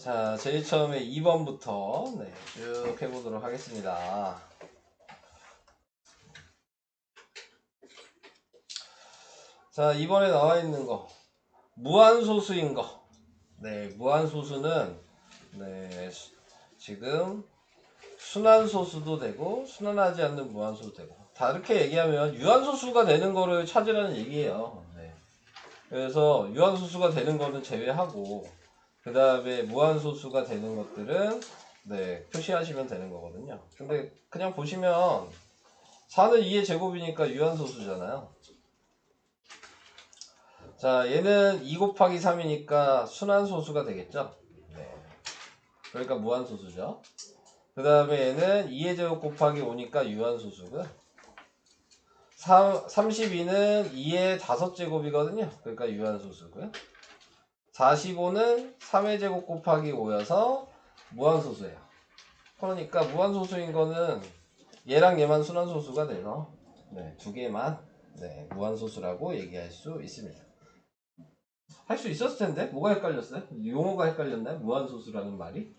자, 제일 처음에 2번부터 쭉 해보도록 하겠습니다. 자, 2번에 나와 있는 거 무한소수인 거. 무한소수는 지금 순환소수도 되고 순환하지 않는 무한소수도 되고, 다 이렇게 얘기하면 유한소수가 되는 거를 찾으라는 얘기예요. 그래서 유한소수가 되는 거는 제외하고 그 다음에 무한소수가 되는 것들은 표시하시면 되는 거거든요. 근데 그냥 보시면 4는 2의 제곱이니까 유한소수잖아요. 자, 얘는 2 곱하기 3이니까 순환소수가 되겠죠. 그러니까 무한소수죠. 그 다음에 얘는 2의 제곱 곱하기 5니까 유한소수고요. 32는 2의 5제곱이거든요. 그러니까 유한소수고요. 45는 3의 제곱 곱하기 5여서 무한소수예요. 그러니까 무한소수인 거는 얘랑 얘만 순환소수가 돼서 두 개만 무한소수라고 얘기할 수 있습니다. 할 수 있었을 텐데 뭐가 헷갈렸어요? 용어가 헷갈렸나요? 무한소수라는 말이?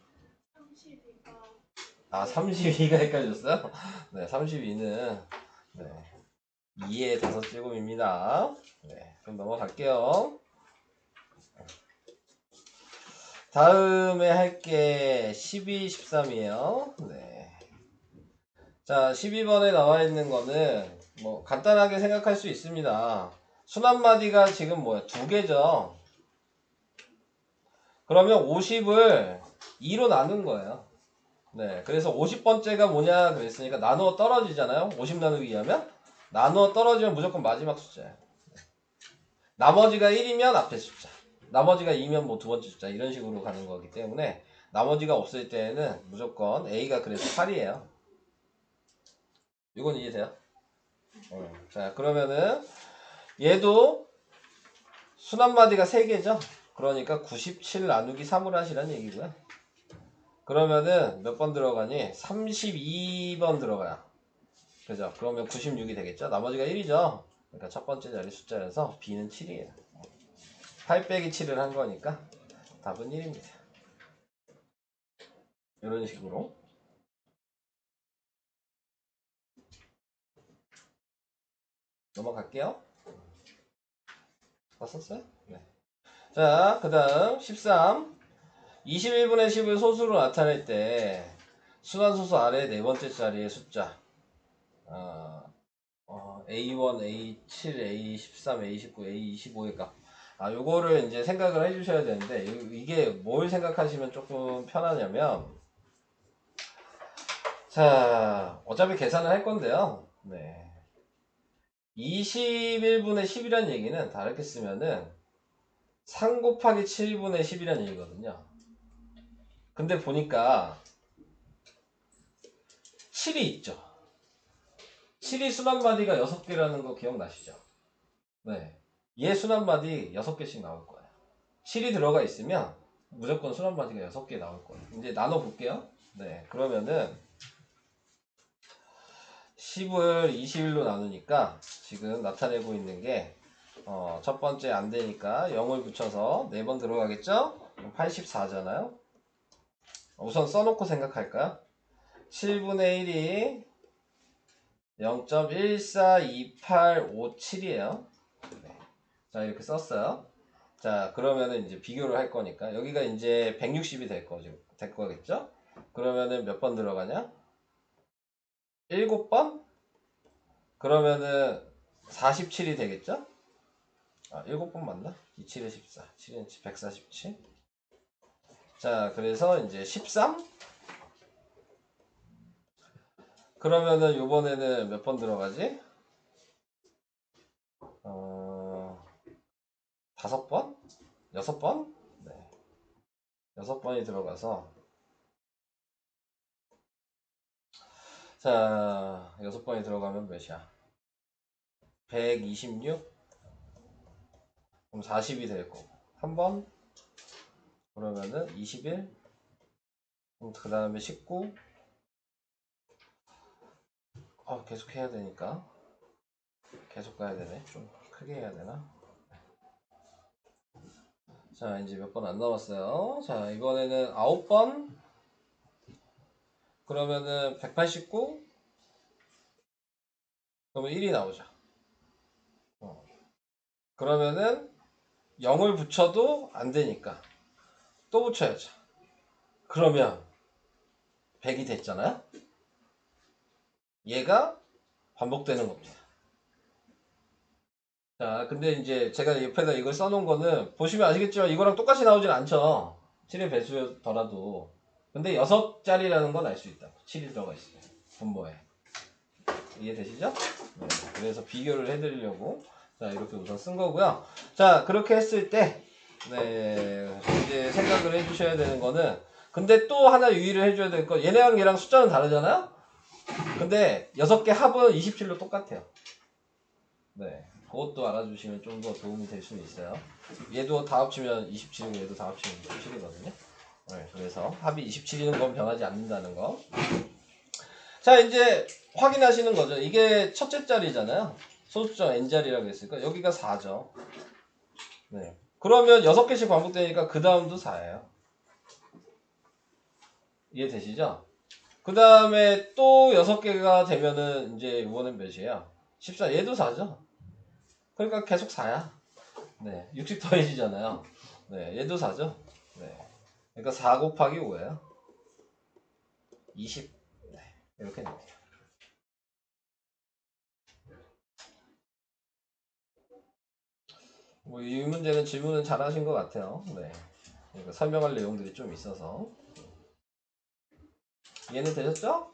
32가 헷갈렸어요? 32는 2의 5제곱입니다. 그럼 넘어갈게요. 다음에 할게 12, 13이에요. 자, 12번에 나와 있는 거는 뭐 간단하게 생각할 수 있습니다. 순환마디가 지금 뭐야? 2개죠. 그러면 50을 2로 나눈 거예요. 그래서 50번째가 뭐냐 그랬으니까 나누어 떨어지잖아요. 50 나누기 2하면 나누어 떨어지면 무조건 마지막 숫자예요. 나머지가 1이면 앞에 숫자, 나머지가 2면 뭐 두 번째 숫자, 이런 식으로 가는 거기 때문에 나머지가 없을 때는 무조건 A가 그래서 8이에요. 이건 이해돼요? 자, 그러면은 얘도 순환마디가 3개죠. 그러니까 97 나누기 3을 하시라는 얘기고요. 그러면은 몇 번 들어가니? 32번 들어가요. 그죠? 그러면 96이 되겠죠? 나머지가 1이죠? 그러니까 첫 번째 자리 숫자여서 B는 7이에요. 8 빼기 7을 한 거니까 답은 1입니다. 이런 식으로. 넘어갈게요. 다 썼어요? 자, 그 다음 13. 21분의 10을 소수로 나타낼 때 순환소수 아래 네 번째 자리의 숫자 A1, A7, A13, A19, A25의 값. 요거를 이제 생각을 해주셔야 되는데, 이게 뭘 생각하시면 조금 편하냐면, 자, 어차피 계산을 할 건데요. 21분의 10이라는 얘기는 다르게 쓰면은 3 곱하기 7분의 10이라는 얘기거든요. 근데 보니까 7이 있죠. 7이 순환마디가 6개라는 거 기억나시죠? 얘 순환마디 6개씩 나올 거예요. 7이 들어가 있으면 무조건 순환마디가 6개 나올 거예요. 이제 나눠볼게요. 그러면은 10을 21로 나누니까 지금 나타내고 있는 게 첫 번째 안 되니까 0을 붙여서 4번 들어가겠죠? 84잖아요. 우선 써놓고 생각할까요? 7분의 1이 0.142857이에요. 자, 이렇게 썼어요. 자, 그러면은 이제 비교를 할 거니까 여기가 이제 160이 될 거겠죠? 그러면은 몇 번 들어가냐? 7번? 그러면은 47이 되겠죠? 7번 맞나? 2, 7에 14. 7은 147. 자, 그래서 이제 13? 그러면은 요번에는 몇 번 들어가지? 5번? 6번? 6번이 들어가서 자, 6번이 들어가면 몇이야? 126? 그럼 40이 될 거고. 한 번? 그러면은 21? 그럼 그 다음에 19? 계속 해야 되니까. 계속 가야 되네. 좀 크게 해야 되나? 자, 이제 몇 번 안 남았어요. 자, 이번에는 9번. 그러면은 189. 그러면 1이 나오죠. 그러면은 0을 붙여도 안 되니까 또 붙여야죠. 그러면 100이 됐잖아요. 얘가 반복되는 겁니다. 자, 근데 이제 제가 옆에다 이걸 써놓은 거는 보시면 아시겠지만 이거랑 똑같이 나오진 않죠. 7의 배수더라도. 근데 6자리라는 건 알 수 있다. 7이 들어가 있어요. 분모에. 이해되시죠? 네. 그래서 비교를 해드리려고 자 이렇게 우선 쓴 거고요. 자 그렇게 했을 때 네, 이제 생각을 해주셔야 되는 거는 근데 또 하나 유의를 해줘야 될 거 얘네랑 얘랑 숫자는 다르잖아요. 근데 6개 합은 27로 똑같아요. 네, 그것도 알아주시면 좀 더 도움이 될 수는 있어요. 얘도 다 합치면 27이고 얘도 다 합치면 27이거든요. 네, 그래서 합이 27이는 건 변하지 않는다는 거. 자 이제 확인하시는 거죠. 이게 첫째 자리잖아요. 소수점 n자리라고 했으니까 여기가 4죠. 네. 그러면 6개씩 반복되니까 그 다음도 4예요. 이해되시죠? 그 다음에 또 6개가 되면은 이제 이거는 몇이에요? 14. 얘도 4죠? 그러니까 계속 4야. 네. 60 더해지잖아요. 네. 얘도 4죠? 네. 그러니까 4 곱하기 5예요. 20. 네. 이렇게 됩니다. 뭐 이 문제는 질문은 잘 하신 것 같아요. 네. 그러니까 설명할 내용들이 좀 있어서. 이해는 되셨죠?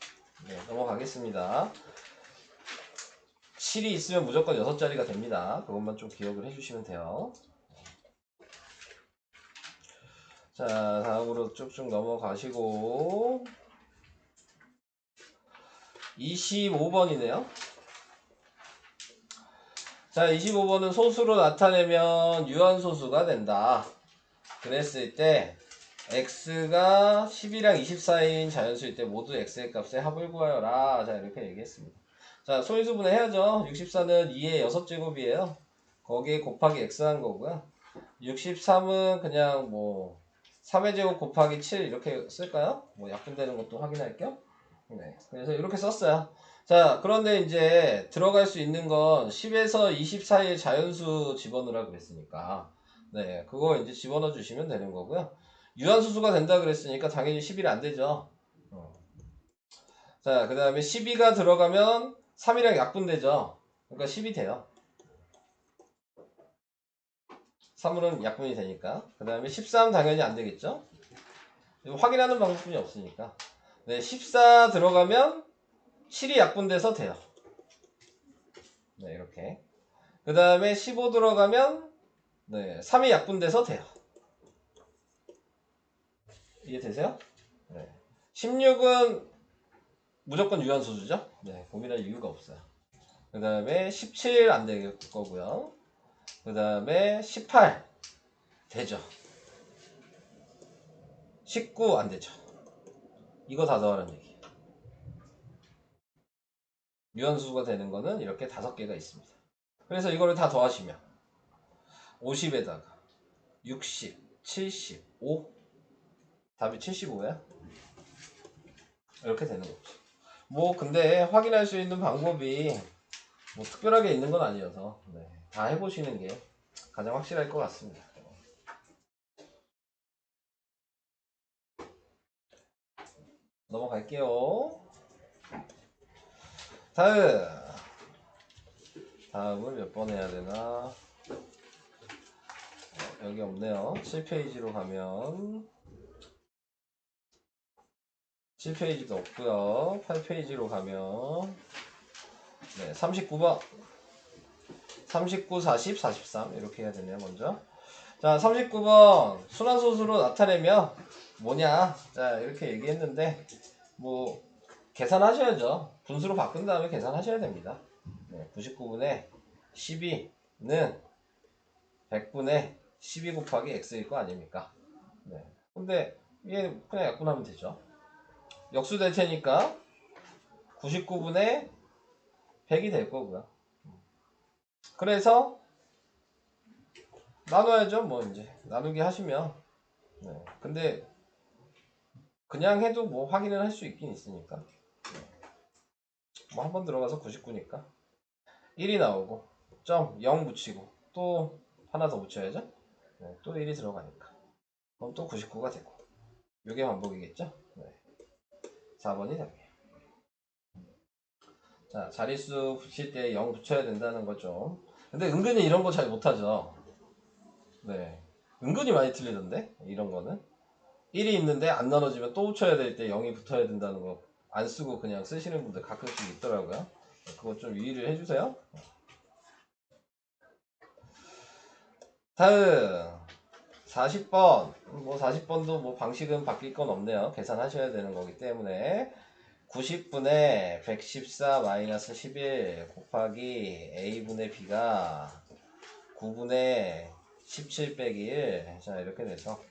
네, 넘어가겠습니다. 7이 있으면 무조건 6자리가 됩니다. 그것만 좀 기억을 해주시면 돼요. 자, 다음으로 쭉쭉 넘어가시고 25번이네요. 자, 25번은 소수로 나타내면 유한소수가 된다. 그랬을 때 x가 10이랑 24인 자연수일 때 모두 x의 값의 합을 구하여라. 자, 이렇게 얘기했습니다. 자, 소인수분해 해야죠. 64는 2의 6제곱이에요. 거기에 곱하기 x 한 거고요. 63은 그냥 뭐 3의 제곱 곱하기 7 이렇게 쓸까요? 뭐 약분되는 것도 확인할게요. 네. 그래서 이렇게 썼어요. 자, 그런데 이제 들어갈 수 있는 건 10에서 24의 자연수 집어넣으라 그랬으니까 네, 그거 이제 집어넣어 주시면 되는 거고요. 유한수수가 된다 그랬으니까 당연히 11이 안 되죠. 자, 그 다음에 12가 들어가면 3이랑 약분되죠. 그러니까 10이 돼요. 3으로는 약분이 되니까. 그 다음에 13 당연히 안 되겠죠. 확인하는 방법뿐이 없으니까. 네, 14 들어가면 7이 약분돼서 돼요. 네, 이렇게. 그 다음에 15 들어가면 네, 3이 약분돼서 돼요. 이해되세요? 네. 16은 무조건 유한소수죠? 네, 고민할 이유가 없어요. 그 다음에 17 안 될 거고요. 그 다음에 18 되죠. 19 안 되죠. 이거 다 더하라는 얘기. 유한수가 되는 거는 이렇게 5개가 있습니다. 그래서 이거를 다 더하시면 50에다가 60, 75 답이 75야? 이렇게 되는 거죠. 뭐 근데 확인할 수 있는 방법이 뭐 특별하게 있는 건 아니어서 네, 다 해보시는 게 가장 확실할 것 같습니다. 넘어갈게요. 다음은 몇 번 해야 되나? 여기 없네요. 7페이지로 가면 7페이지도 없고요. 8페이지로 가면 네, 39번 39, 40, 43 이렇게 해야 되네요. 먼저 자 39번 순환소수로 나타내면 뭐냐 자 이렇게 얘기했는데 뭐 계산하셔야죠. 분수로 바꾼 다음에 계산하셔야 됩니다. 네, 99분의 12는 100분의 12 곱하기 x일 거 아닙니까? 네. 근데 얘 그냥 약분하면 되죠. 역수 될 테니까 99분의 100이 될 거고요. 그래서 나눠야죠. 뭐 이제 나누기 하시면. 네. 근데 그냥 해도 뭐 확인을 할 수 있긴 있으니까. 뭐 한 번 들어가서 99니까 1이 나오고 점 0 붙이고 또 하나 더 붙여야죠. 네. 또 1이 들어가니까 그럼 또 99가 되고 요게 반복이겠죠. 네. 4번이 답이에요. 자, 자릿수 붙일 때 0 붙여야 된다는 거죠. 근데 은근히 이런 거 잘 못하죠. 네. 은근히 많이 틀리던데 이런 거는 1이 있는데 안 나눠지면 또 붙여야 될 때 0이 붙어야 된다는 거 안 쓰고 그냥 쓰시는 분들 가끔씩 있더라고요. 그거 좀 유의를 해주세요. 다음 40번. 뭐 40번도 뭐 방식은 바뀔 건 없네요. 계산하셔야 되는 거기 때문에 90분의 114 마이너스 11 곱하기 a분의 b가 9분의 17 빼기 1. 자, 이렇게 돼서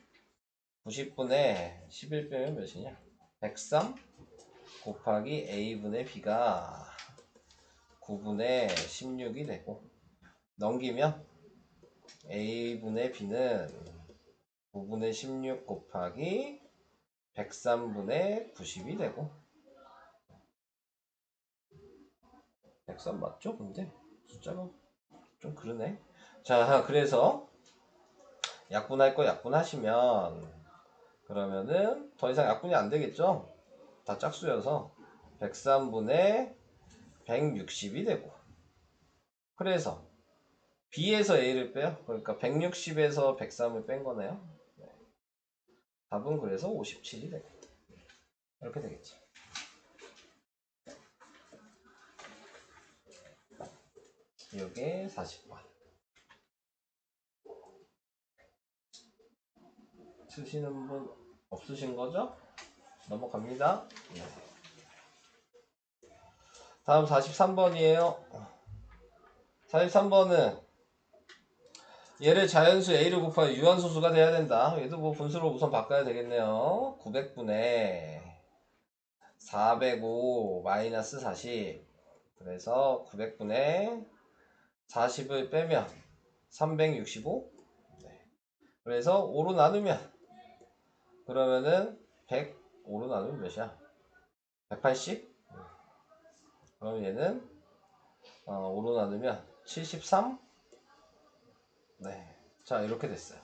90분의 11 빼면 몇이냐? 103 곱하기 a분의 b가 9분의 16이 되고 넘기면 a분의 b는 9분의 16 곱하기 103분의 90이 되고 103 맞죠? 근데 숫자가 좀 그러네. 자, 그래서 약분할 거 약분하시면 그러면은 더 이상 약분이 안 되겠죠? 다 짝수여서 103분의 160이 되고 그래서 B에서 A를 빼요. 그러니까 160에서 103을 뺀 거네요. 네. 답은 그래서 57이 되고 이렇게 되겠죠. 이게 40번. 쓰시는 분 없으신 거죠? 넘어갑니다. 네. 다음 43번이에요. 43번은 얘를 자연수 A를 곱하여 유한소수가 돼야 된다. 얘도 뭐 분수로 우선 바꿔야 되겠네요. 900분의 405 마이너스 40. 그래서 900분의 40을 빼면 365. 네. 그래서 5로 나누면 그러면은 105로 나누면 몇이야? 180? 그럼 얘는 5로 나누면 73? 네. 자, 이렇게 됐어요.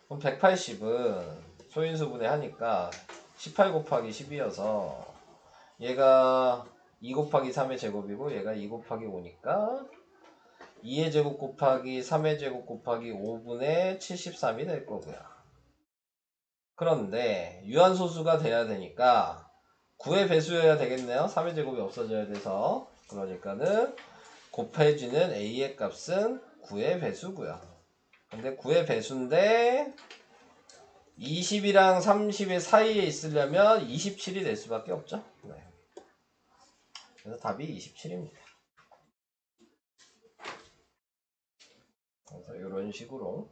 그럼 180은 소인수분해 하니까 18 곱하기 10이어서 얘가 2 곱하기 3의 제곱이고 얘가 2 곱하기 5니까 2의 제곱 곱하기 3의 제곱 곱하기 5분의 73이 될 거고요. 그런데 유한소수가 돼야 되니까 9의 배수여야 되겠네요. 3의 제곱이 없어져야 돼서 그러니까는 곱해지는 a의 값은 9의 배수고요. 근데 9의 배수인데 20이랑 30의 사이에 있으려면 27이 될 수밖에 없죠. 네. 그래서 답이 27입니다. 그래서 이런 식으로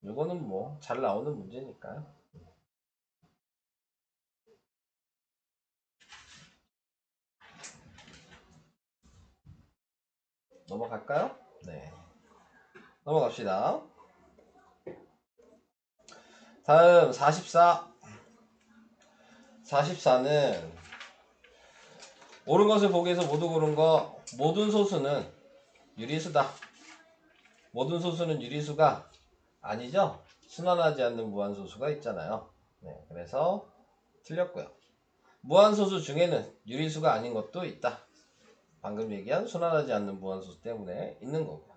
이거는 뭐 잘 나오는 문제니까요. 넘어갈까요? 네. 넘어갑시다. 다음 44. 44는 옳은 것을 보기 위해서 모두 고른 거 모든 소수는 유리수다. 모든 소수는 유리수가 아니죠? 순환하지 않는 무한소수가 있잖아요. 네, 그래서 틀렸고요. 무한소수 중에는 유리수가 아닌 것도 있다. 방금 얘기한 순환하지 않는 무한소수 때문에 있는 거고요.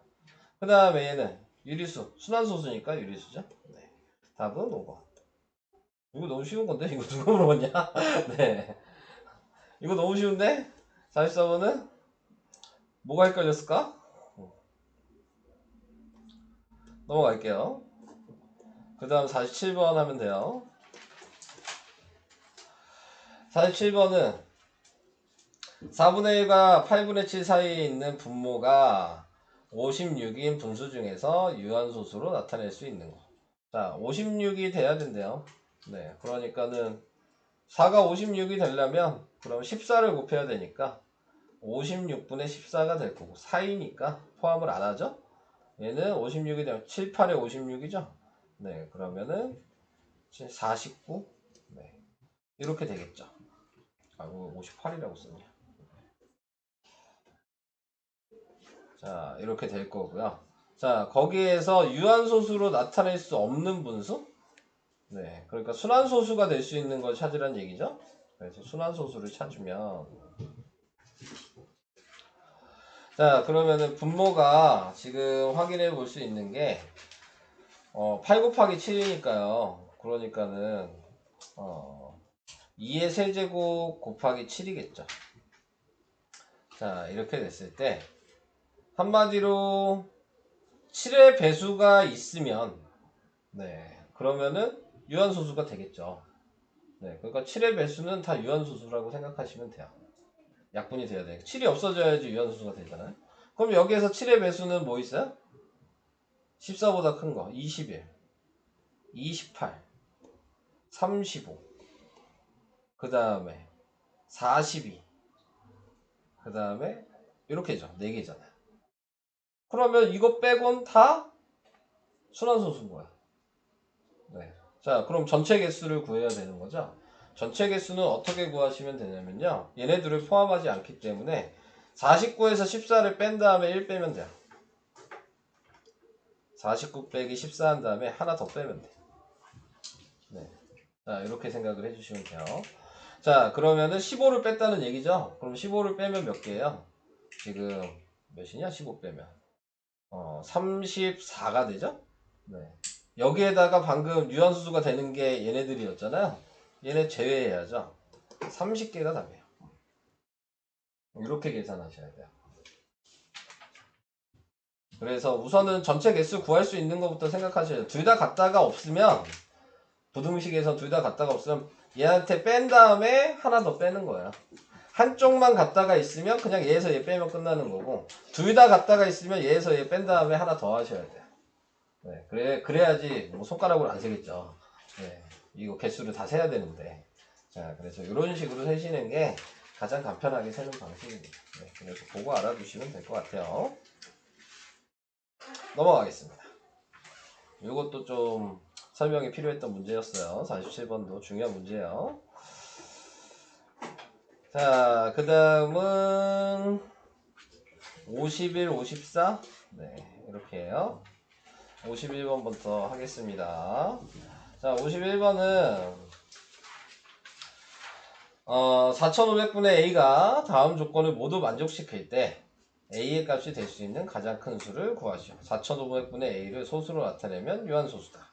그 다음에 얘는 유리수, 순환소수니까 유리수죠. 네, 답은 5번. 이거 너무 쉬운 건데? 이거 누가 물어봤냐? 네. 이거 너무 쉬운데? 44번은? 뭐가 헷갈렸을까? 넘어갈게요. 그 다음 47번 하면 돼요. 47번은 4분의 1과 8분의 7 사이에 있는 분모가 56인 분수 중에서 유한소수로 나타낼 수 있는 거. 자, 56이 돼야 된대요. 네, 그러니까는 4가 56이 되려면 그럼 14를 곱해야 되니까 56분의 14가 될 거고 4이니까 포함을 안 하죠? 얘는 56이 되면 7, 8에 56이죠? 네, 그러면은 49. 네, 이렇게 되겠죠. 아, 58이라고 썼냐. 자, 이렇게 될 거고요. 자, 거기에서 유한소수로 나타낼 수 없는 분수? 네, 그러니까 순환소수가 될 수 있는 걸 찾으란 얘기죠. 그래서 순환소수를 찾으면, 자, 그러면은 분모가 지금 확인해 볼 수 있는 게 8 곱하기 7이니까요. 그러니까는 2의 세제곱 곱하기 7이겠죠. 자, 이렇게 됐을 때 한마디로 7의 배수가 있으면 네, 그러면은 유한소수가 되겠죠. 네, 그러니까 7의 배수는 다 유한소수라고 생각하시면 돼요. 약분이 돼야 돼요. 7이 없어져야지 유한소수가 되잖아요. 그럼 여기에서 7의 배수는 뭐 있어요? 14보다 큰 거 21, 28, 35, 그 다음에 42, 그 다음에 이렇게죠. 4개잖아요. 그러면 이거 빼곤 다 순환소수인 거야. 네. 자, 그럼 전체 개수를 구해야 되는 거죠. 전체 개수는 어떻게 구하시면 되냐면요. 얘네들을 포함하지 않기 때문에 49에서 14를 뺀 다음에 1 빼면 돼요. 49 빼기 14 한 다음에 하나 더 빼면 돼. 네. 자, 이렇게 생각을 해주시면 돼요. 자, 그러면은 15를 뺐다는 얘기죠. 그럼 15를 빼면 몇 개예요? 지금 몇이냐? 15 빼면 34가 되죠? 네. 여기에다가 방금 유한수수가 되는 게 얘네들이었잖아요. 얘네 제외해야죠. 30개가 답이에요. 이렇게 계산하셔야 돼요. 그래서 우선은 전체 개수 구할 수 있는 것부터 생각하셔야 돼요. 둘 다 같다가 없으면 부등식에서 둘 다 같다가 없으면 얘한테 뺀 다음에 하나 더 빼는 거예요. 한쪽만 같다가 있으면 그냥 얘에서 얘 빼면 끝나는 거고 둘 다 같다가 있으면 얘에서 얘 뺀 다음에 하나 더 하셔야 돼요. 네, 그래야지 뭐 손가락으로 안 세겠죠. 네, 이거 개수를 다 세야 되는데. 자, 그래서 이런 식으로 세시는 게 가장 간편하게 세는 방식입니다. 네, 그래서 그거 알아두시면 될 것 같아요. 넘어가겠습니다. 이것도 좀 설명이 필요했던 문제였어요. 47번도 중요한 문제예요. 자, 그 다음은 51, 54. 네, 이렇게 해요. 51번부터 하겠습니다. 자, 51번은 4500분의 A가 다음 조건을 모두 만족시킬 때 A의 값이 될 수 있는 가장 큰 수를 구하시오. 4500분의 A를 소수로 나타내면 유한소수다.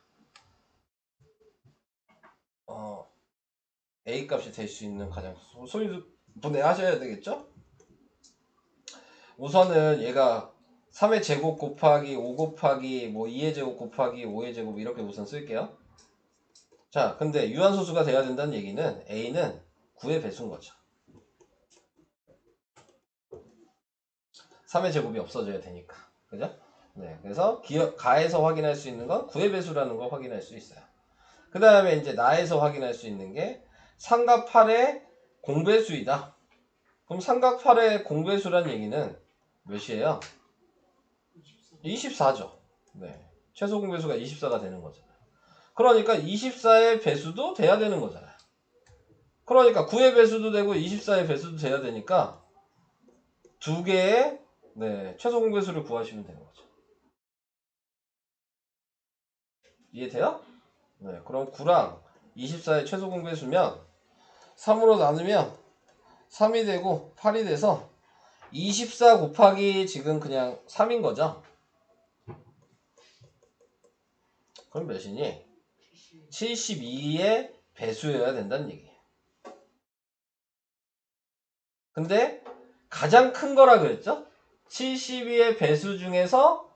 A 값이 될 수 있는 가장 소수 분해하셔야 되겠죠? 우선은 얘가 3의 제곱 곱하기 5 곱하기 뭐 2의 제곱 곱하기 5의 제곱 이렇게 우선 쓸게요. 자, 근데 유한소수가 돼야 된다는 얘기는 A는 9의 배수인 거죠. 3의 제곱이 없어져야 되니까. 그죠? 네. 그래서 가에서 확인할 수 있는 건 9의 배수라는 걸 확인할 수 있어요. 그 다음에 이제 나에서 확인할 수 있는 게 삼각 8의 공배수이다. 그럼 삼각 8의 공배수란 얘기는 몇이에요? 24죠. 네. 최소 공배수가 24가 되는 거잖아요. 그러니까 24의 배수도 돼야 되는 거잖아요. 그러니까 9의 배수도 되고 24의 배수도 돼야 되니까 두 개의 최소 공배수를 구하시면 되는 거죠. 이해돼요? 네. 그럼 9랑 24의 최소 공배수면 3으로 나누면 3이 되고 8이 돼서 24 곱하기 지금 그냥 3인 거죠. 그럼 몇이니? 72의 배수여야 된다는 얘기예요. 근데 가장 큰 거라 그랬죠? 72의 배수 중에서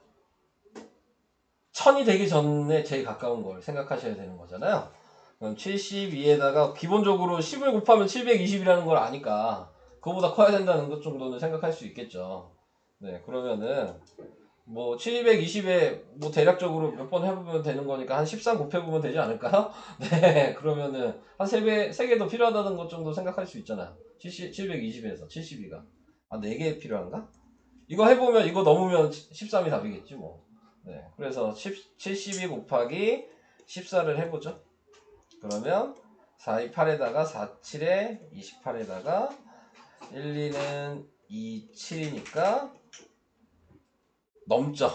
1000이 되기 전에 제일 가까운 걸 생각하셔야 되는 거잖아요. 그럼 72에다가 기본적으로 10을 곱하면 720이라는 걸 아니까 그거보다 커야 된다는 것 정도는 생각할 수 있겠죠. 네, 그러면은 뭐 720에 뭐 대략적으로 몇 번 해보면 되는 거니까 한 13 곱해보면 되지 않을까요? 네, 그러면은 한 3개 더 필요하다는 것 정도 생각할 수 있잖아요. 720에서 72가 4개 필요한가? 이거 해보면 이거 넘으면 13이 답이겠지 뭐. 네, 그래서 72 곱하기 14를 해보죠. 그러면 4, 2, 8에다가 4, 7에 28에다가 1, 2는 2, 7이니까 넘죠.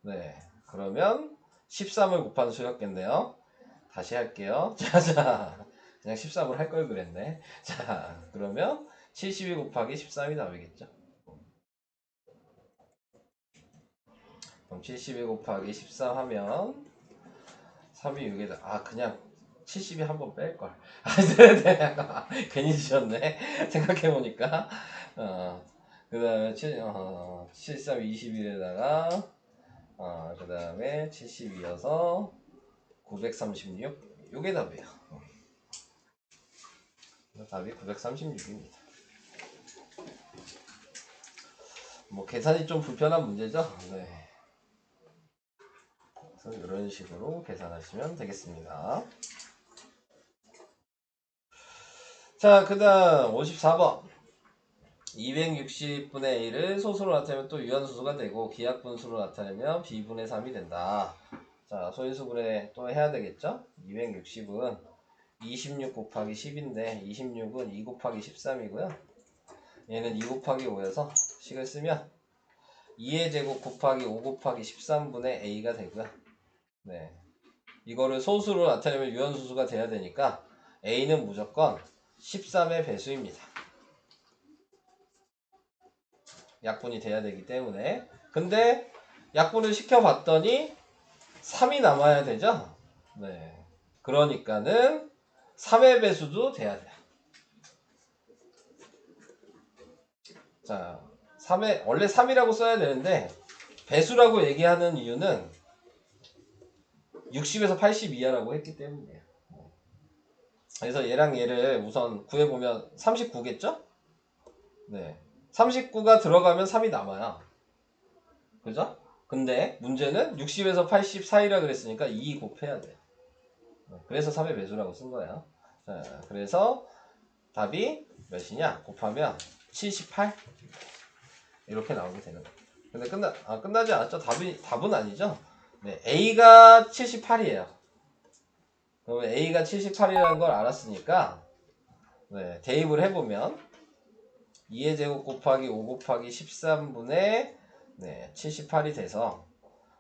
네, 그러면 13을 곱한 수였겠네요. 다시 할게요. 자, 그냥 13을 할 걸 그랬네. 자, 그러면 72 곱하기 13이 답이겠죠. 그럼 72 곱하기 13 하면 3이 6에다 그냥 72 한번 뺄걸. 네네. 괜히 주셨네. 생각해보니까. 그 다음에 73 21에다가 그 다음에 72여서 936. 요게 답이에요. 답이 936입니다. 뭐 계산이 좀 불편한 문제죠? 네. 그래서 이런 식으로 계산하시면 되겠습니다. 자, 그 다음 54번. 260분의 1을 소수로 나타내면 또 유한수수가 되고 기하분수로 나타내면 b분의 3이 된다. 자, 소인수분해 또 해야 되겠죠? 260은 26 곱하기 10인데 26은 2 곱하기 13이고요. 얘는 2 곱하기 5여서 식을 쓰면 2의 제곱 곱하기 5 곱하기 13분의 a가 되고요. 네, 이거를 소수로 나타내면 유한수수가 돼야 되니까 a는 무조건 13의 배수입니다. 약분이 돼야 되기 때문에. 근데 약분을 시켜봤더니 3이 남아야 되죠? 네. 그러니까는 3의 배수도 돼야 돼요. 자, 3의, 원래 3이라고 써야 되는데 배수라고 얘기하는 이유는 60에서 80 이하라고 했기 때문이에요. 그래서 얘랑 얘를 우선 구해보면 39겠죠? 네. 39가 들어가면 3이 남아요. 그죠? 근데 문제는 60에서 80 사이라 그랬으니까 2 곱해야 돼요. 그래서 3의 배수라고 쓴 거예요. 자, 그래서 답이 몇이냐? 곱하면 78 이렇게 나오게 되는 거예요. 근데 끝나지 않았죠? 답은 아니죠? 네, A가 78이에요. 그러면 A가 78이라는 걸 알았으니까 네, 대입을 해보면 2의 제곱 곱하기 5 곱하기 13분의 78이 돼서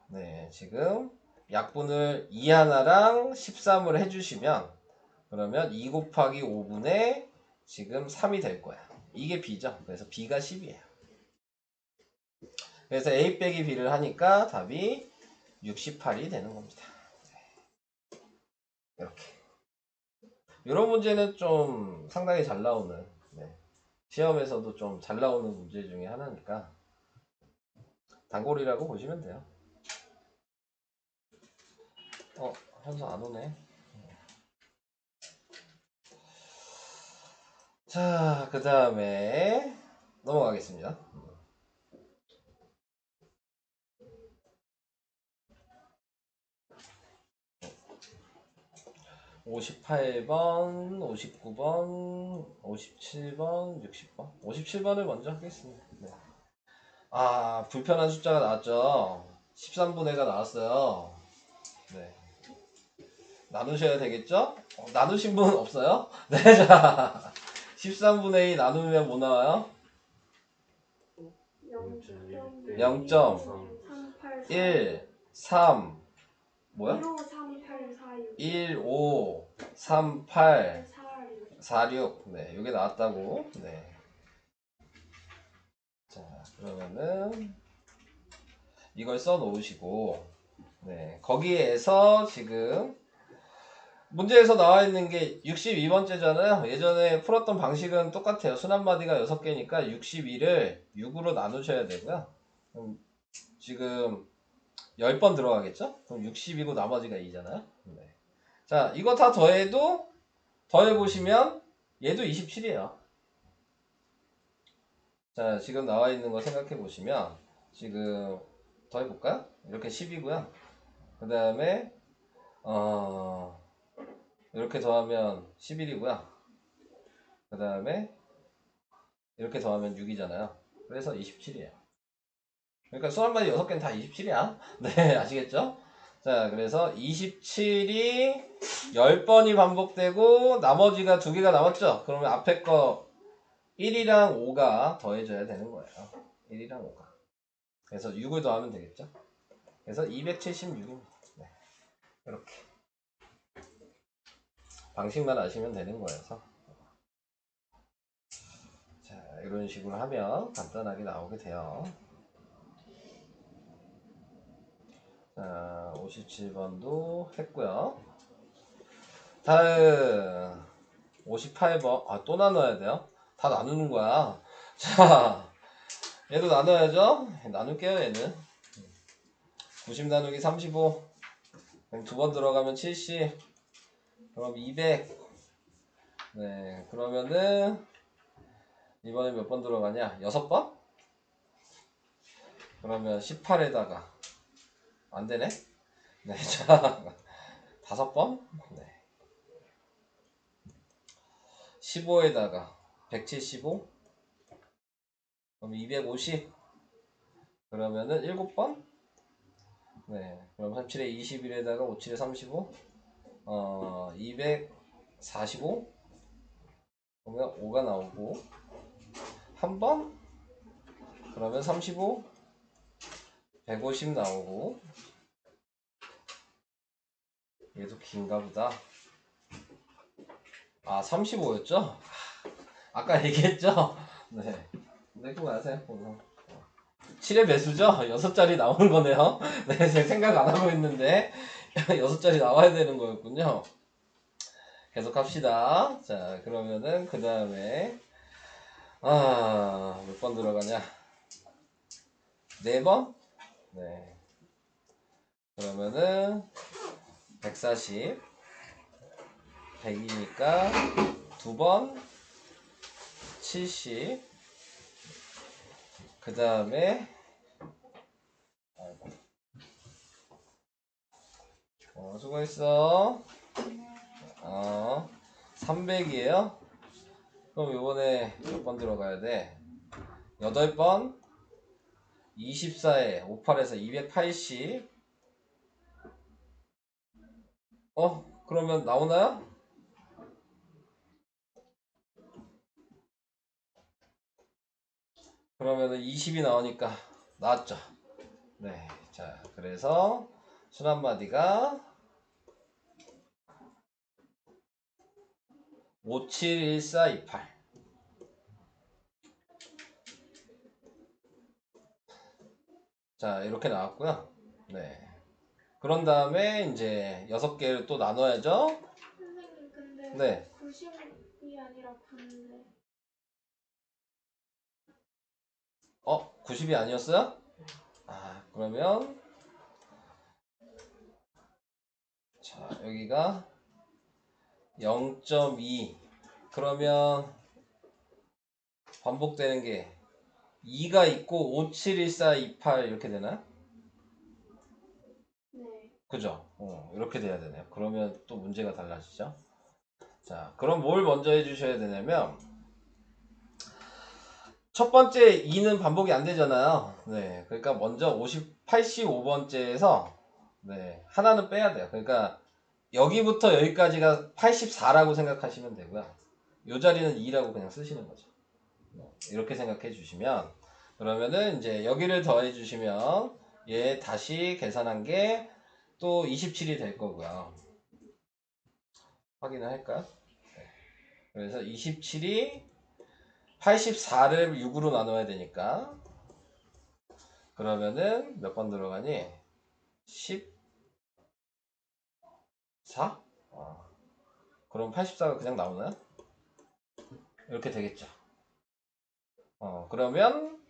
네, 지금 약분을 2 하나랑 13을 해주시면 그러면 2 곱하기 5분의 지금 3이 될 거야. 이게 B죠. 그래서 B가 10이에요. 그래서 A 빼기 B를 하니까 답이 68이 되는 겁니다. 이렇게. 이런 문제는 좀 상당히 잘 나오는, 시험에서도 좀 잘 나오는 문제 중에 하나니까 단골이라고 보시면 돼요. 현서 안 오네. 자, 그 다음에 넘어가겠습니다. 58번, 59번, 57번, 60번. 57번을 먼저 하겠습니다. 네. 불편한 숫자가 나왔죠. 13분의가 나왔어요. 네. 나누셔야 되겠죠? 나누신 분 없어요? 네, 자. 13분의 2 나누면 뭐 나와요? 0.1, 3, 뭐야? 1, 5, 3, 8, 46. 네, 이게 나왔다고. 네. 자, 그러면은 이걸 써 놓으시고, 네, 거기에서 지금 문제에서 나와 있는 게 62번째잖아요. 예전에 풀었던 방식은 똑같아요. 순환마디가 6개니까 62를 6으로 나누셔야 되고요. 그럼 지금 10번 들어가겠죠? 그럼 60이고 나머지가 2잖아요. 네. 자, 이거 다 더해도 더해보시면 얘도 27이에요. 자, 지금 나와 있는 거 생각해 보시면 지금 더해볼까요? 이렇게 10이고요. 그 다음에 이렇게 더하면 11이고요. 그 다음에 이렇게 더하면 6이잖아요. 그래서 27이에요. 그러니까 수학마디 6개는 다 27이야. 네, 아시겠죠? 자, 그래서 27이 10번이 반복되고 나머지가 2개가 남았죠? 그러면 앞에 거 1이랑 5가 더해져야 되는 거예요. 1이랑 5가. 그래서 6을 더하면 되겠죠? 그래서 276입니다. 네, 이렇게. 방식만 아시면 되는 거여서. 자, 이런 식으로 하면 간단하게 나오게 돼요. 자, 57번도 했고요. 다음 58번. 아, 또 나눠야 돼요? 다 나누는 거야. 자, 얘도 나눠야죠? 나눌게요, 얘는. 90 나누기 35. 그럼 2번 들어가면 70. 그럼 200. 네, 그러면은 이번에 몇 번 들어가냐? 6번? 그러면 18에다가 안 되네? 네, 자, 5번? 네. 15에다가 175. 그럼 250. 그러면은 7번? 네. 그럼 37에 21에다가 57에 35. 245. 그러면 5가 나오고. 한 번? 그러면 35. 150 나오고. 얘도 긴가 보다. 아, 35였죠? 아까 얘기했죠? 네. 내고 가세요. 7의 배수죠? 6자리 나오는 거네요. 네, 제 생각 안 하고 있는데 6자리 나와야 되는 거였군요. 계속 합시다. 자, 그러면은 그 다음에 몇 번 들어가냐? 4번? 네. 그러면은 140 100이니까 2번 70. 그 다음에 수고했어. 300이에요. 그럼 요번에 몇 번 들어가야 돼? 8번 24에 58에서 280. 그러면 나오나요? 그러면은 20이 나오니까 나왔죠. 네. 자, 그래서 순한마디가 571428. 자, 이렇게 나왔고요. 네. 그런 다음에 이제 6개를 또 나눠야죠. 선생님 근데 네. 90이 아니라 9인데 90이 아니었어요? 그러면 자, 여기가 0.2. 그러면 반복되는 게 2가 있고 571428 이렇게 되나요? 네. 그죠? 이렇게 돼야 되네요. 그러면 또 문제가 달라지죠. 자, 그럼 뭘 먼저 해주셔야 되냐면 첫 번째 2는 반복이 안 되잖아요. 네, 그러니까 먼저 85번째에서 네, 하나는 빼야 돼요. 그러니까 여기부터 여기까지가 84라고 생각하시면 되고요. 이 자리는 2라고 그냥 쓰시는 거죠. 이렇게 생각해 주시면 그러면은 이제 여기를 더해 주시면 얘 다시 계산한 게 또 27이 될 거고요. 확인을 할까요? 그래서 27이 84를 6으로 나눠야 되니까 그러면은 몇 번 들어가니? 14? 그럼 84가 그냥 나오나요? 이렇게 되겠죠. 그러면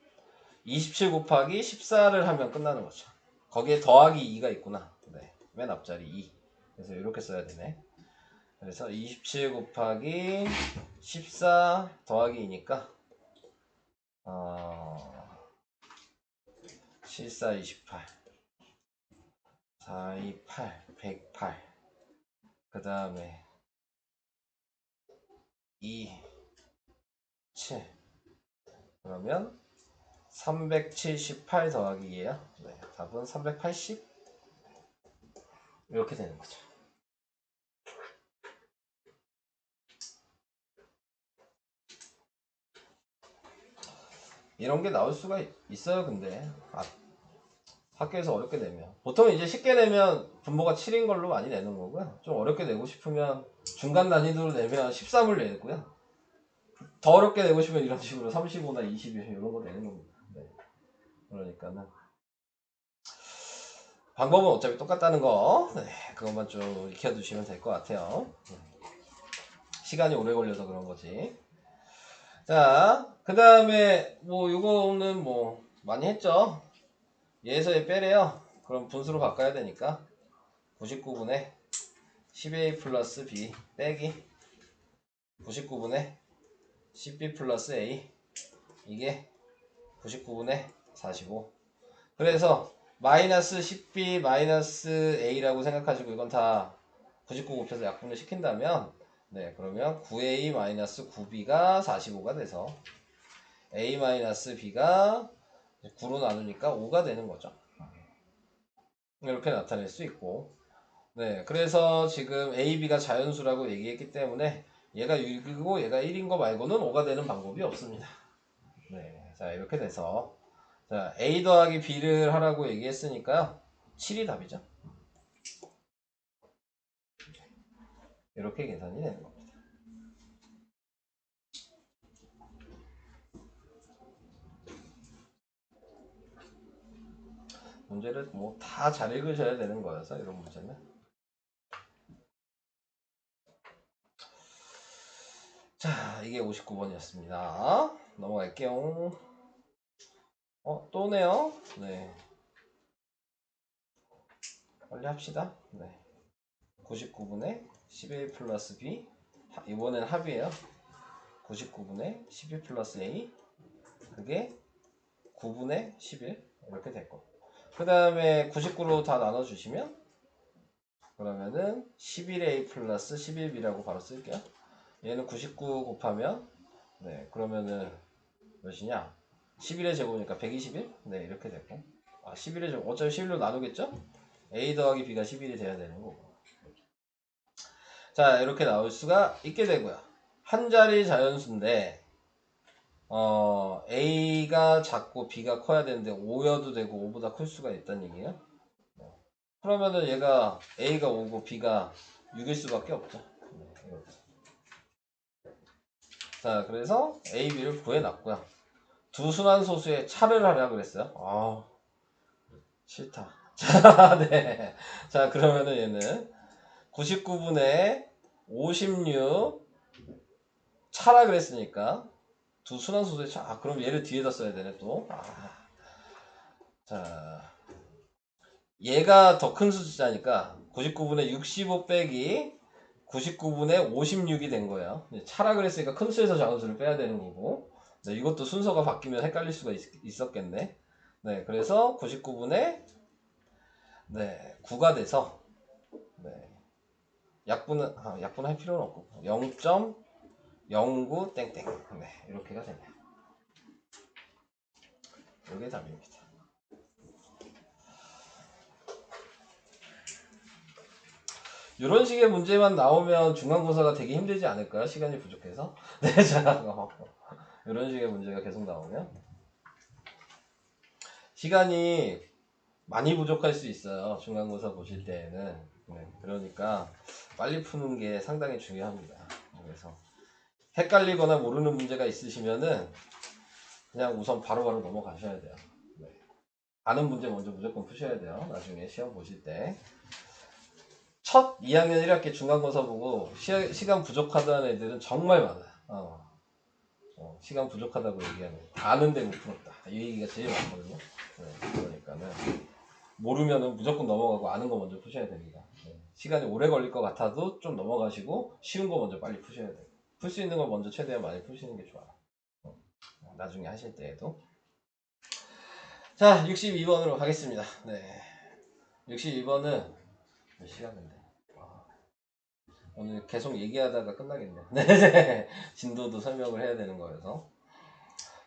27 곱하기 14를 하면 끝나는 거죠. 거기에 더하기 2가 있구나. 네, 맨 앞자리 2. 그래서 이렇게 써야 되네. 그래서 27 곱하기 14 더하기 2니까 74 28 428 108. 그 다음에 2 7. 그러면 378 더하기 2예요. 네, 답은 380 이렇게 되는 거죠. 이런 게 나올 수가 있어요. 근데 학교에서 어렵게 내면 보통 이제 쉽게 내면 분모가 7인 걸로 많이 내는 거고요. 좀 어렵게 내고 싶으면 중간 난이도로 내면 13을 내고요. 더 어렵게 내고 싶으면 이런 식으로 35나 21 이런 거 내는 겁니다. 네. 그러니까는 방법은 어차피 똑같다는 거, 네, 그것만 좀 익혀두시면 될 것 같아요. 시간이 오래 걸려서 그런 거지. 자, 그 다음에 뭐 요거는 뭐 많이 했죠. 예에서의 빼래요. 그럼 분수로 바꿔야 되니까 99분의 10a 플러스 b 빼기 99분의 10b 플러스 a 이게 99분의 45. 그래서 마이너스 10b 마이너스 a라고 생각하시고 이건 다 99 곱해서 약분을 시킨다면 네, 그러면 9a 마이너스 9b가 45가 돼서 a 마이너스 b가 9로 나누니까 5가 되는 거죠. 이렇게 나타낼 수 있고, 네, 그래서 지금 a, b가 자연수라고 얘기했기 때문에 얘가 6이고 얘가 1인 거 말고는 5가 되는 방법이 없습니다. 네, 자 이렇게 돼서 자 a 더하기 b를 하라고 얘기했으니까요 7이 답이죠. 이렇게 계산이 되는 겁니다. 문제를 뭐 다 잘 읽으셔야 되는 거여서 이런 문제는. 자, 이게 59번이었습니다. 넘어갈게요. 또 오네요. 네. 빨리 합시다. 네. 99분의 11 플러스 B. 이번엔 합이에요. 99분의 12 플러스 A. 그게 9분의 11. 이렇게 됐고. 그 다음에 99로 다 나눠주시면, 그러면은 11A 플러스 11B라고 바로 쓸게요. 얘는 99 곱하면, 네, 그러면은 몇이냐? 11의 제곱이니까 121? 네, 이렇게 됐고. 11의 제곱. 어차피 11로 나누겠죠? A 더하기 B가 11이 돼야 되는 거고. 자, 이렇게 나올 수가 있게 되고요. 한 자리 자연수인데, A가 작고 B가 커야 되는데 5여도 되고 5보다 클 수가 있다는 얘기예요. 그러면은 얘가 A가 5고 B가 6일 수밖에 없죠. 이렇게. 자, 그래서 A, B를 구해놨고요. 두 순환소수의 차를 하려고 그랬어요. 싫다. 자, 네. 자, 그러면은 얘는 99분의 56 차라 그랬으니까 두 순환소수의 차. 그럼 얘를 뒤에다 써야 되네 또. 자, 얘가 더 큰 숫자니까 99분의 65 빼기 99분의 56이 된 거예요. 차라 그랬으니까 큰 수에서 작은 수를 빼야 되는 거고. 네, 이것도 순서가 바뀌면 헷갈릴 수가 있었겠네. 네, 그래서 99분의 네, 9가 돼서 네, 약분할 필요는 없고 0.09 땡땡 네, 이렇게가 되네요. 이게 답입니다. 이런 식의 문제만 나오면 중간고사가 되게 힘들지 않을까요? 시간이 부족해서. 네, 자, 이런 식의 문제가 계속 나오면 시간이 많이 부족할 수 있어요. 중간고사 보실 때에는. 네, 그러니까 빨리 푸는 게 상당히 중요합니다. 그래서 헷갈리거나 모르는 문제가 있으시면은 그냥 우선 바로바로 넘어가셔야 돼요. 네. 아는 문제 먼저 무조건 푸셔야 돼요. 나중에 시험 보실 때. 첫 2학년 1학기 중간고사 보고 시간 부족하다는 애들은 정말 많아요. 시간 부족하다고 얘기하는 아는데 못 풀었다. 이 얘기가 제일 많거든요. 네, 그러니까는 모르면은 무조건 넘어가고 아는 거 먼저 푸셔야 됩니다. 네. 시간이 오래 걸릴 것 같아도 좀 넘어가시고 쉬운 거 먼저 빨리 푸셔야 돼요. 풀 수 있는 걸 먼저 최대한 많이 푸시는 게 좋아요. 나중에 하실 때에도. 자, 62번으로 가겠습니다. 네. 62번은 몇 시간 근데? 오늘 계속 얘기하다가 끝나겠네. 네. 진도도 설명을 해야 되는 거여서.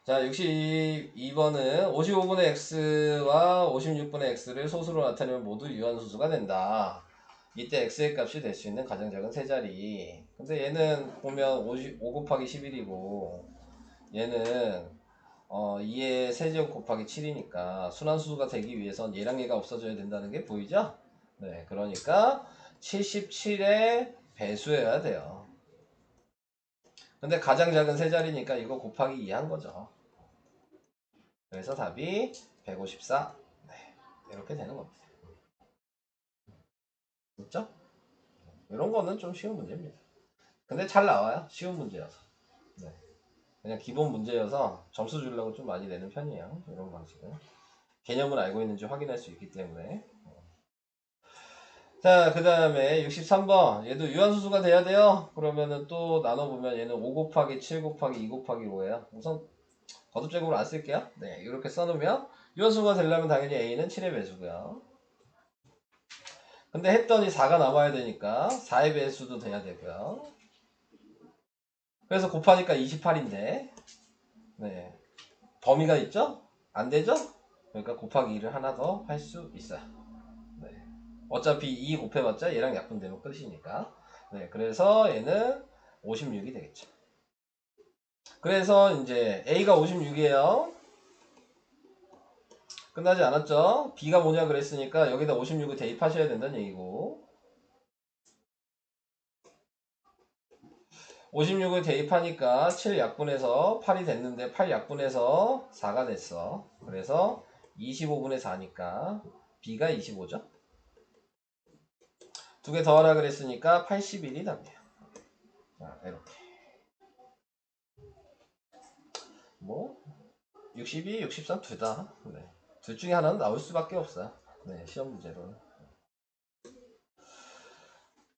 자, 62번은 55분의 x와 56분의 x를 소수로 나타내면 모두 유한수수가 된다. 이때 x의 값이 될 수 있는 가장 작은 세 자리. 근데 얘는 보면 5 곱하기 11이고 얘는 2의 세제곱 곱하기 7이니까 순환수수가 되기 위해선 얘랑 얘가 없어져야 된다는 게 보이죠? 네, 그러니까 77의 배수여야 돼요. 근데 가장 작은 세 자리니까 이거 곱하기 2 한 거죠. 그래서 답이 154. 네, 이렇게 되는 겁니다. 됐죠? 이런 거는 좀 쉬운 문제입니다. 근데 잘 나와요. 쉬운 문제여서. 네. 그냥 기본 문제여서 점수 주려고 좀 많이 내는 편이에요. 이런 방식은. 개념을 알고 있는지 확인할 수 있기 때문에. 자, 그 다음에 63번. 얘도 유한수수가 돼야 돼요. 그러면은 또 나눠보면 얘는 5 곱하기 7 곱하기 2 곱하기 5예요. 우선 거듭제곱으로 안 쓸게요. 네, 이렇게 써놓으면 유한수수가 되려면 당연히 A는 7의 배수고요. 근데 했더니 4가 남아야 되니까 4의 배수도 돼야 되고요. 그래서 곱하니까 28인데 네, 범위가 있죠? 안 되죠? 그러니까 곱하기 2를 하나 더 할 수 있어요. 네. 어차피 2 곱해봤자 얘랑 약분되면 끝이니까. 네, 그래서 얘는 56이 되겠죠. 그래서 이제 A가 56이에요. 끝나지 않았죠? B가 뭐냐 그랬으니까 여기다 56을 대입하셔야 된다는 얘기고 56을 대입하니까 7 약분해서 8이 됐는데 8 약분해서 4가 됐어. 그래서 25분의 4니까 B가 25죠. 두 개 더하라 그랬으니까 81이 답이에요. 자, 이렇게. 뭐 62, 63 둘 다. 네. 둘 중에 하나는 나올 수밖에 없어요. 네, 시험 문제로는.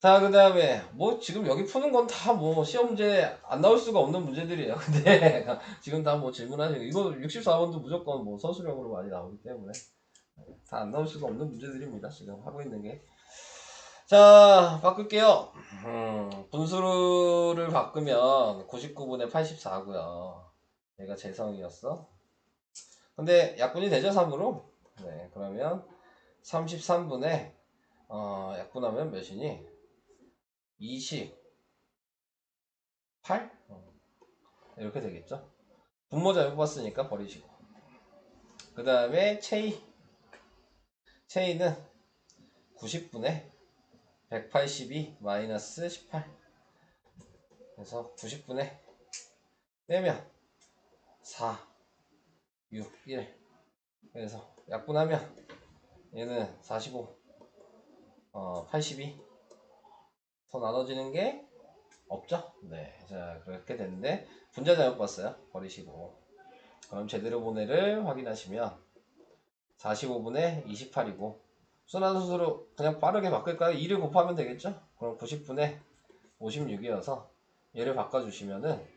자, 그 다음에 뭐 지금 여기 푸는 건 다 뭐 시험 문제 안 나올 수가 없는 문제들이에요. 근데 지금 다 뭐 질문하시고 이거 64번도 무조건 뭐 서술형으로 많이 나오기 때문에 다 안 나올 수가 없는 문제들입니다. 지금 하고 있는 게. 자, 바꿀게요. 분수를 바꾸면 99분의 84고요. 얘가 재성이었어. 근데 약분이 되죠, 3으로? 네, 그러면 33분의 약분하면 몇이니? 28? 이렇게 되겠죠? 분모 잘못 봤으니까 버리시고. 그 다음에 체이는 90분의 182 마이너스 18. 그래서 90분의 빼면 4, 6, 1. 그래서 약분하면 얘는 45, 82. 더 나눠지는 게 없죠? 네. 자, 그렇게 됐는데, 분자 잘못 봤어요. 버리시고. 그럼 제대로 보내를 확인하시면, 45분의 28이고, 순환수수로 그냥 빠르게 바꿀까요? 2를 곱하면 되겠죠? 그럼 90분의 56이어서, 얘를 바꿔주시면은,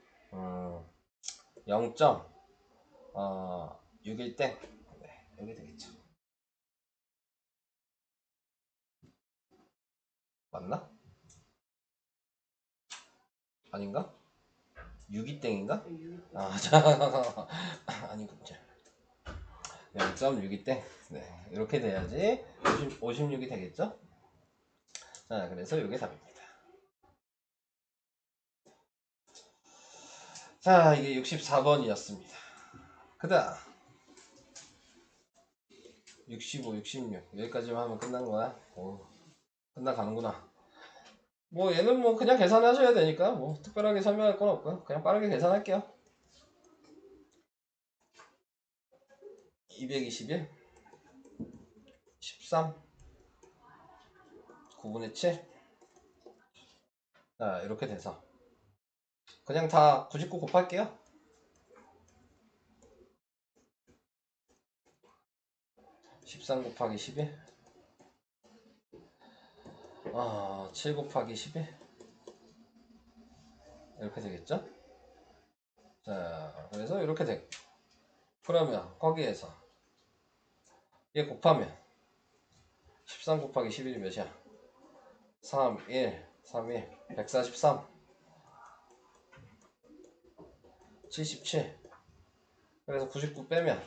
0.61땡. 네, 여기 되겠죠. 맞나? 아닌가? 62땡인가? 아, 자, 아니군요. 0.62땡. 네, 이렇게 돼야지 56이 되겠죠? 자, 그래서 이게 답입니다. 자, 이게 64번이었습니다. 그 다음 65, 66 여기까지만 하면 끝난 거야. 오, 끝나가는구나. 뭐 얘는 뭐 그냥 계산하셔야 되니까 뭐 특별하게 설명할 건 없고요. 그냥 빠르게 계산할게요. 221 13 9분의 7. 자, 이렇게 돼서 그냥 다 99 곱할게요. 13 곱하기 11 7 곱하기 11 이렇게 되겠죠? 자, 그래서 이렇게 되고 그러면 거기에서 얘 곱하면 13 곱하기 11이 몇이야? 3, 1, 3, 1 143 77 그래서 99 빼면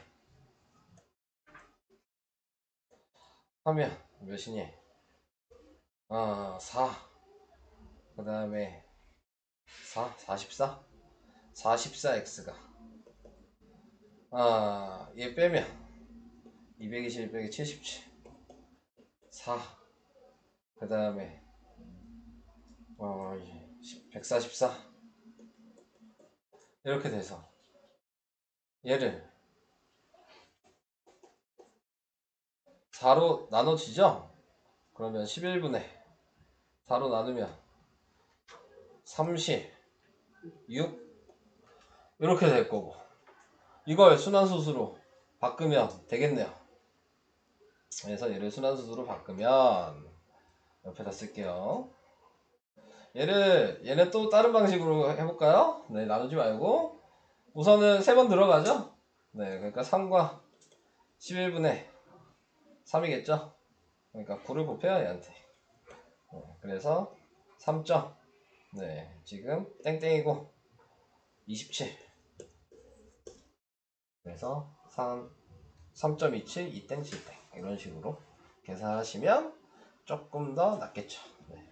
하면 몇이니? 4. 그 다음에 44? 44x가 얘 빼면 220 빼기 77 4. 그 다음에 144 이렇게 돼서 얘를 4로 나눠지죠? 그러면 11분의 4로 나누면 36 이렇게 될 거고, 이걸 순환수수로 바꾸면 되겠네요. 그래서 얘를 순환수수로 바꾸면 옆에다 쓸게요. 얘는 또 다른 방식으로 해볼까요? 네, 나누지 말고 우선은 3번 들어가죠? 네, 그러니까 3과 11분의 3이겠죠? 그러니까 9를 곱해요, 얘한테. 그래서 3점. 네, 지금 땡땡이고 27. 그래서 3.27 2땡 7땡 이런 식으로 계산하시면 조금 더 낫겠죠. 네.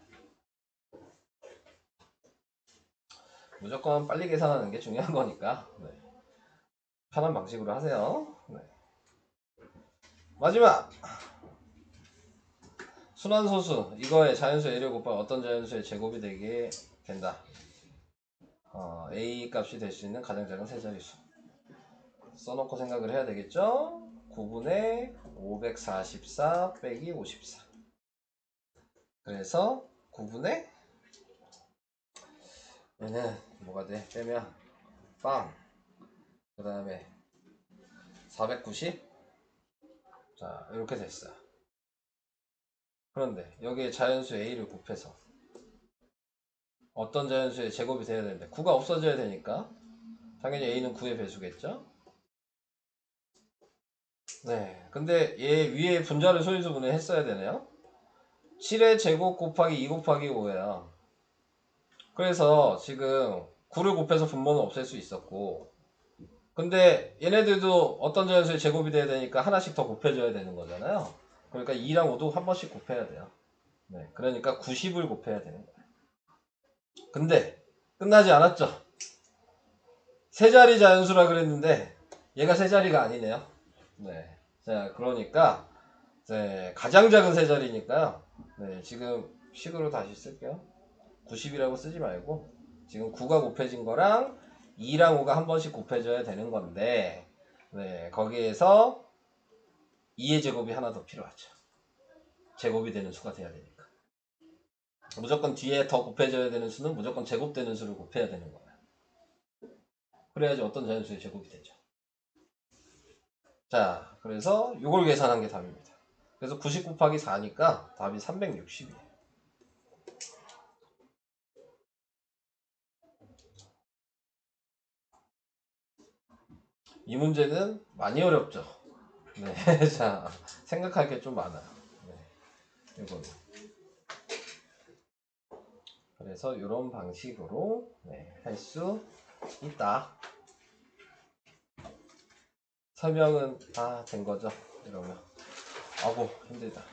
무조건 빨리 계산하는 게 중요한 거니까 네. 편한 방식으로 하세요. 네. 마지막 순환소수, 이거의 자연수 a를 곱하면 어떤 자연수의 제곱이 되게 된다. a 값이 될 수 있는 가장 작은 세 자릿수 써놓고 생각을 해야 되겠죠. 9분의 544 빼기 54. 그래서 9분의 얘는 뭐가 돼? 빼면 빵. 그 다음에 490. 자, 이렇게 됐어요. 그런데 여기에 자연수 a를 곱해서 어떤 자연수의 제곱이 돼야 되는데 9가 없어져야 되니까 당연히 a는 9의 배수겠죠. 네, 근데 얘 위에 분자를 소인수분해 했어야 되네요. 7의 제곱 곱하기 2 곱하기 5예요. 그래서 지금 9를 곱해서 분모는 없앨 수 있었고, 근데 얘네들도 어떤 자연수의 제곱이 돼야 되니까 하나씩 더 곱해줘야 되는 거잖아요. 그러니까 2랑 5도 한 번씩 곱해야 돼요. 네, 그러니까 90을 곱해야 되는 거예요. 근데 끝나지 않았죠. 세 자리 자연수라 그랬는데 얘가 세 자리가 아니네요. 네, 자 그러니까 가장 작은 세 자리니까요. 네, 지금 식으로 다시 쓸게요. 90이라고 쓰지 말고 지금 9가 곱해진 거랑 2랑 5가 한 번씩 곱해져야 되는 건데, 네, 거기에서 2의 제곱이 하나 더 필요하죠. 제곱이 되는 수가 돼야 되니까. 무조건 뒤에 더 곱해져야 되는 수는 무조건 제곱되는 수를 곱해야 되는 거예요. 그래야지 어떤 자연수의 제곱이 되죠. 자, 그래서 이걸 계산한 게 답입니다. 그래서 90 곱하기 4니까 답이 360이에요. 이 문제는 많이 어렵죠. 네, 자, 생각할 게 좀 많아요. 네, 이거는. 그래서 이런 방식으로 할 수 있다. 설명은 다 된 거죠. 이러면. 아고 힘들다.